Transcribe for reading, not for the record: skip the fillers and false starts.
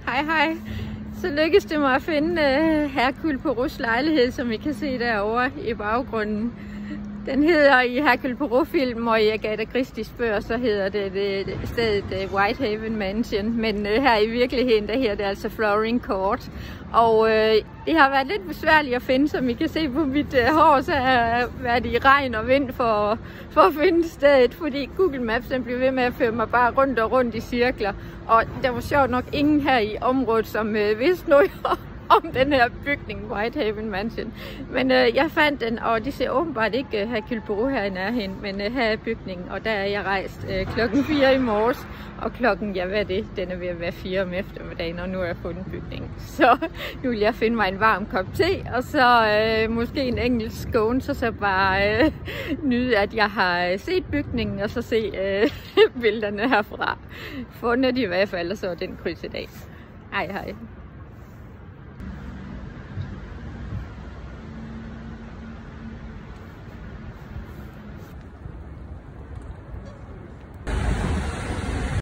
Hej hej. Så lykkedes det mig at finde Hercule Poirots lejlighed, som I kan se derovre i baggrunden. Den hedder i Hercule Poirot-film, og i Agatha Christie's bøger, så hedder det stedet Whitehaven Mansion. Men her i virkeligheden, der her det er altså Flowery Court. Og det har været lidt besværligt at finde, som I kan se på mit hår, så har jeg været i regn og vind for at finde stedet, fordi Google Maps den blev ved med at føre mig bare rundt og rundt i cirkler. Og der var sjovt nok ingen her i området, som vidste noget om den her bygning, Whitehaven Mansion. Men jeg fandt den, og de ser åbenbart ikke Hercule Poirot her i nærheden, men her er bygningen, og der er jeg rejst klokken 4 i morges, og klokken, ja hvad er det, den er ved at være 4 om eftermiddagen, og nu har jeg fundet bygningen. Så nu vil jeg finde mig en varm kop te, og så måske en engelsk scone, så bare nyde, at jeg har set bygningen, og så se billederne herfra. Fundet i hvert fald, og så den kryds i dag. Hej hej.